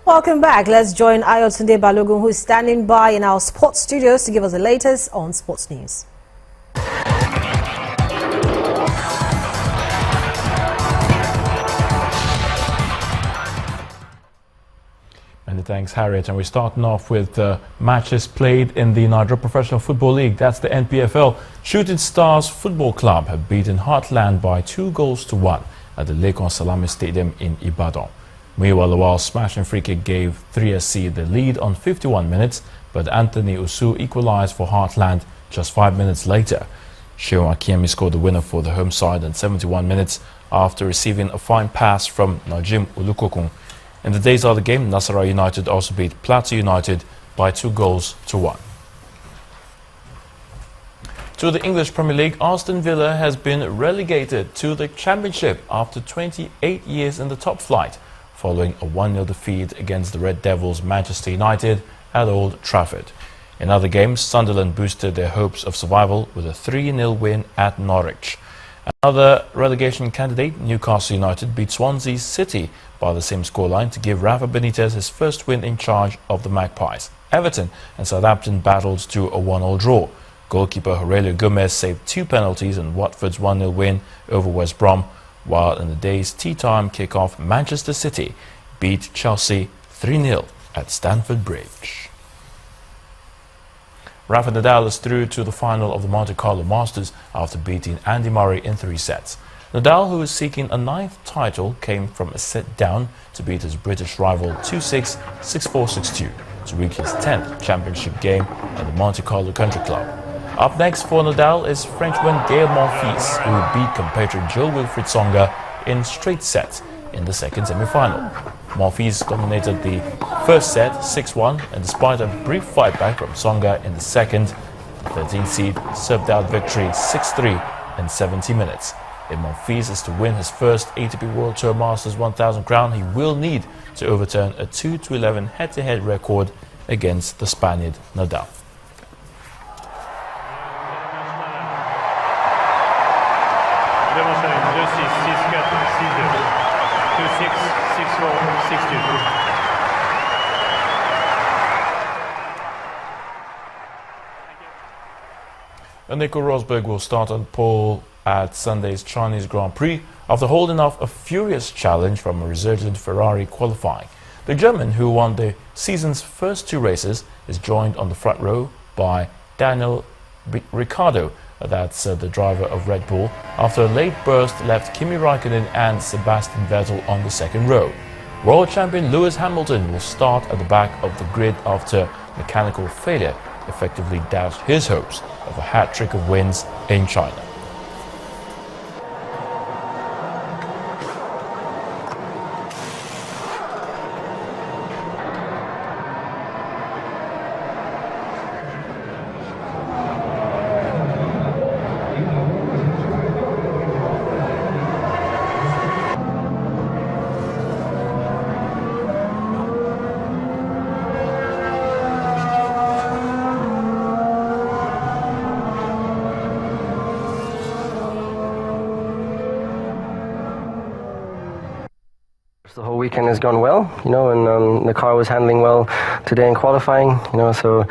Welcome back. Let's join Ayotunde Balogun, who is standing by in our sports studios to give us the latest on sports news. Many thanks, Harriet. And we're starting off with matches played in the Nigeria Professional Football League. That's the NPFL. Shooting Stars Football Club have beaten Heartland by 2-1 at the Lekon Salami Stadium in Ibadan. Meanwhile, the Wild smashing free kick gave 3SC the lead on 51 minutes, but Anthony Usu equalized for Heartland just 5 minutes later. Sheon Akiemi scored the winner for the home side in 71 minutes after receiving a fine pass from Najim Ulukokun. In the days of the game, Nasarawa United also beat Plateau United by 2-1. To the English Premier League, Aston Villa has been relegated to the Championship after 28 years in the top flight, following a 1-0 defeat against the Red Devils Manchester United at Old Trafford. In other games, Sunderland boosted their hopes of survival with a 3-0 win at Norwich. Another relegation candidate, Newcastle United, beat Swansea City by the same scoreline to give Rafa Benitez his first win in charge of the Magpies. Everton and Southampton battled to a 1-1 draw. Goalkeeper Aurelio Gomez saved 2 penalties in Watford's 1-0 win over West Brom, while in the day's tea-time kick-off, Manchester City beat Chelsea 3-0 at Stamford Bridge. Rafa Nadal is through to the final of the Monte Carlo Masters after beating Andy Murray in 3 sets. Nadal, who is seeking a 9th title, came from a set down to beat his British rival 2-6, 6-4, 6-2 to reach his 10th championship game at the Monte Carlo Country Club. Up next for Nadal is Frenchman Gaël Monfils, who beat compatriot Jo-Wilfried Tsonga in straight sets in the second semi-final. Monfils dominated the first set 6-1, and despite a brief fight back from Tsonga in the second, the 13th seed served out victory 6-3 in 70 minutes. If Monfils is to win his first ATP World Tour Masters 1000 crown, he will need to overturn a 2-11 head-to-head record against the Spaniard Nadal. Nico Rosberg will start on pole at Sunday's Chinese Grand Prix after holding off a furious challenge from a resurgent Ferrari qualifying. The German, who won the season's first 2 races, is joined on the front row by Daniel Ricciardo, that's the driver of Red Bull, after a late burst left Kimi Raikkonen and Sebastian Vettel on the second row. World champion Lewis Hamilton will start at the back of the grid after mechanical failure effectively dashed his hopes of a hat-trick of wins in China. The whole weekend has gone well, and the car was handling well today in qualifying, so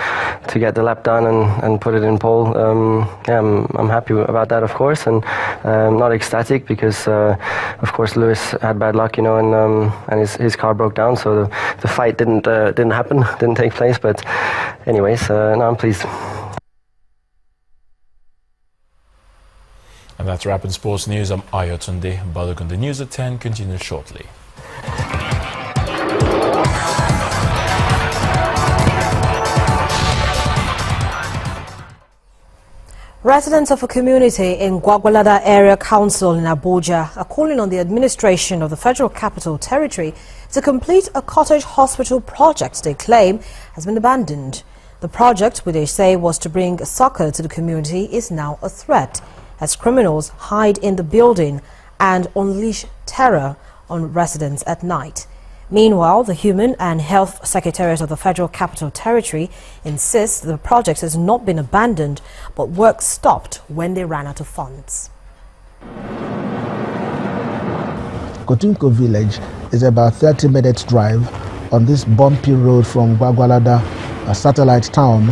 to get the lap done and put it in pole, I'm happy about that, of course, and not ecstatic because, of course, Lewis had bad luck, and his car broke down, so the fight didn't happen, didn't take place, but anyways, no, I'm pleased. And that's Rapid Sports News. I'm Ayotunde Balogun. The news at 10 continues shortly. Residents of a community in Gwagwalada Area Council in Abuja are calling on the administration of the Federal Capital Territory to complete a cottage hospital project they claim has been abandoned. The project, which they say was to bring soccer to the community, is now a threat as criminals hide in the building and unleash terror on residents at night. Meanwhile, the Human and Health Secretariat of the Federal Capital Territory insists the project has not been abandoned, but work stopped when they ran out of funds. Kotunko village is about 30 minutes drive on this bumpy road from Gwagwalada, a satellite town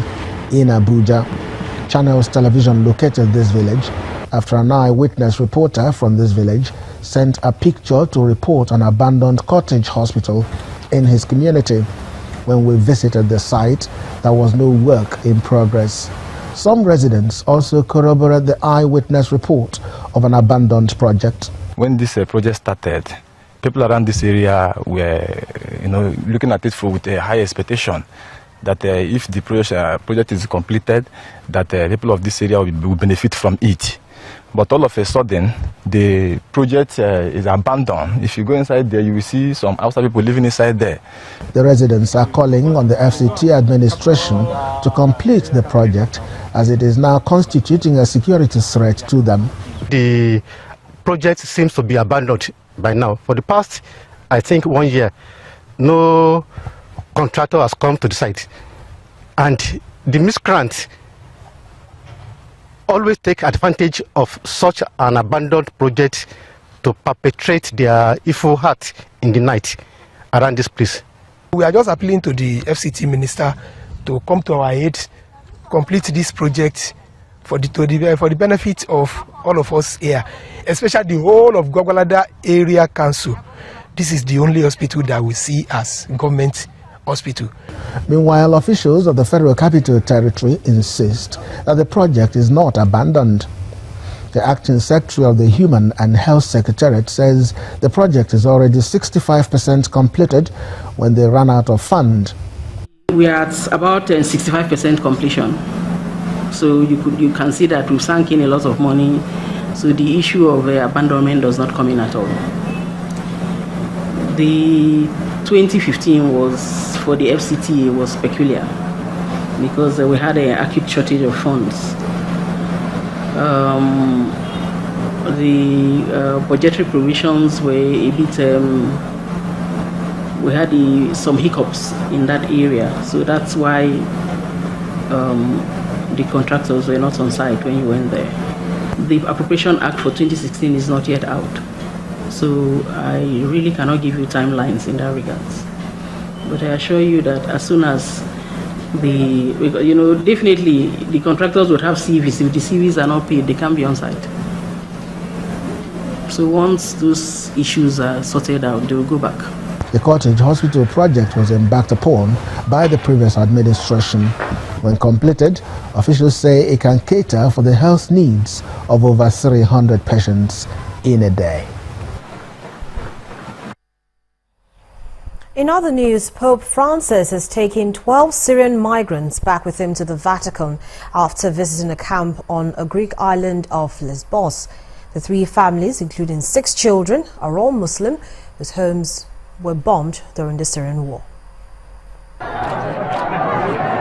in Abuja. Channels Television located this village after an eyewitness reporter from this village sent a picture to report an abandoned cottage hospital in his community. When we visited the site, there was no work in progress. Some residents also corroborated the eyewitness report of an abandoned project. When this project started, people around this area were, looking at it with a high expectation that if the project is completed, that people of this area will benefit from it. But all of a sudden, the project is abandoned. If you go inside there, you will see some outside people living inside there. The residents are calling on the FCT administration to complete the project, as it is now constituting a security threat to them. The project seems to be abandoned by now. For the past, I think, 1 year, no contractor has come to the site. And the miscreants always take advantage of such an abandoned project to perpetrate their evil heart in the night around this place. We are just appealing to the FCT minister to come to our aid, complete this project for the benefit of all of us here, especially the whole of Gwagwalada Area Council. This is the only hospital that we see as government hospital. Meanwhile, officials of the Federal Capital Territory insist that the project is not abandoned. The acting secretary of the Human and Health Secretariat says the project is already 65% completed when they ran out of fund. We are at about 65% completion. So you can see that we've sunk in a lot of money. So the issue of abandonment does not come in at all. The 2015 was, for the FCT, was peculiar because we had an acute shortage of funds. The budgetary provisions were a bit, we had some hiccups in that area, so that's why the contractors were not on site when you went there. The Appropriation Act for 2016 is not yet out, so I really cannot give you timelines in that regards. But I assure you that as soon as definitely the contractors would have CVs. If the CVs are not paid, they can't be on site. So once those issues are sorted out, they will go back. The cottage hospital project was embarked upon by the previous administration. When completed, officials say it can cater for the health needs of over 300 patients in a day. In other news, Pope Francis has taken 12 Syrian migrants back with him to the Vatican after visiting a camp on a Greek island of Lesbos. The 3 families, including 6 children, are all Muslim, whose homes were bombed during the Syrian war.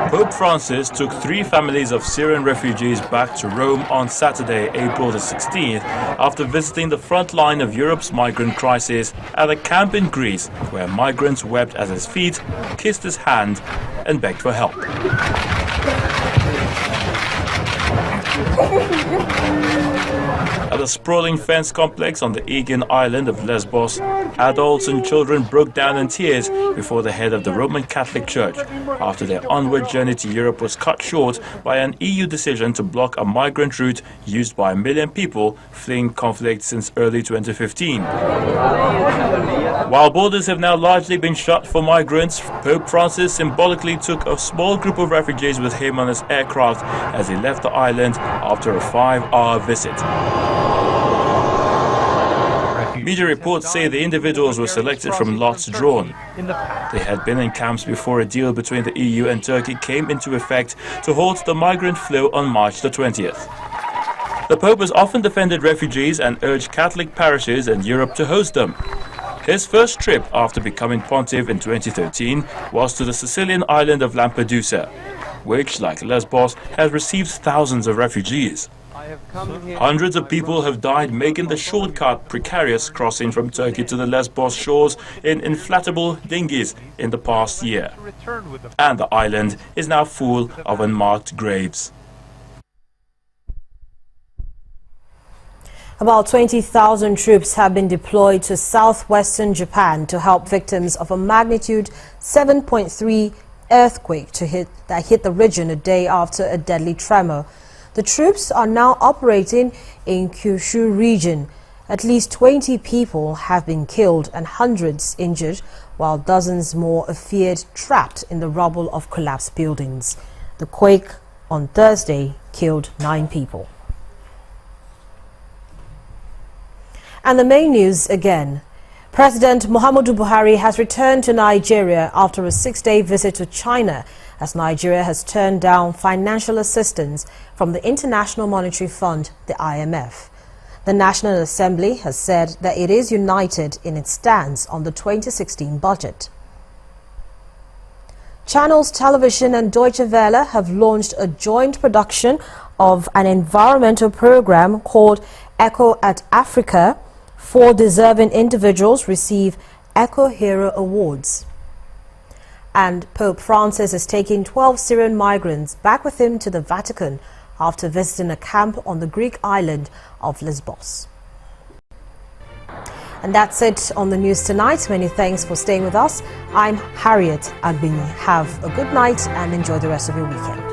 Pope Francis took 3 families of Syrian refugees back to Rome on Saturday, April the 16th, after visiting the front line of Europe's migrant crisis at a camp in Greece, where migrants wept at his feet, kissed his hand, and begged for help. At a sprawling fence complex on the Aegean island of Lesbos, adults and children broke down in tears before the head of the Roman Catholic Church after their onward journey to Europe was cut short by an EU decision to block a migrant route used by 1 million people fleeing conflict since early 2015. While borders have now largely been shut for migrants, Pope Francis symbolically took a small group of refugees with him on his aircraft as he left the island after a 5-hour visit. Media reports say the individuals were selected from lots drawn. They had been in camps before a deal between the EU and Turkey came into effect to halt the migrant flow on March the 20th. The Pope has often defended refugees and urged Catholic parishes in Europe to host them. His first trip after becoming pontiff in 2013 was to the Sicilian island of Lampedusa, which, like Lesbos, has received thousands of refugees. Hundreds of people have died making the shortcut precarious crossing from Turkey to the Lesbos shores in inflatable dinghies in the past year. And the island is now full of unmarked graves. About 20,000 troops have been deployed to southwestern Japan to help victims of a magnitude 7.3 earthquake that hit the region a day after a deadly tremor. The troops are now operating in Kyushu region. At least 20 people have been killed and hundreds injured, while dozens more are feared trapped in the rubble of collapsed buildings. The quake on Thursday killed 9 people. And the main news again. President Muhammadu Buhari has returned to Nigeria after a 6-day visit to China, as Nigeria has turned down financial assistance from the International Monetary Fund, the IMF. The National Assembly has said that it is united in its stance on the 2016 budget. Channels Television and Deutsche Welle have launched a joint production of an environmental program called Echo at Africa. 4 deserving individuals receive Eco Hero Awards. And Pope Francis is taking 12 Syrian migrants back with him to the Vatican after visiting a camp on the Greek island of Lesbos. And that's it on the news tonight. Many thanks for staying with us. I'm Harriet Agbini. Have a good night and enjoy the rest of your weekend.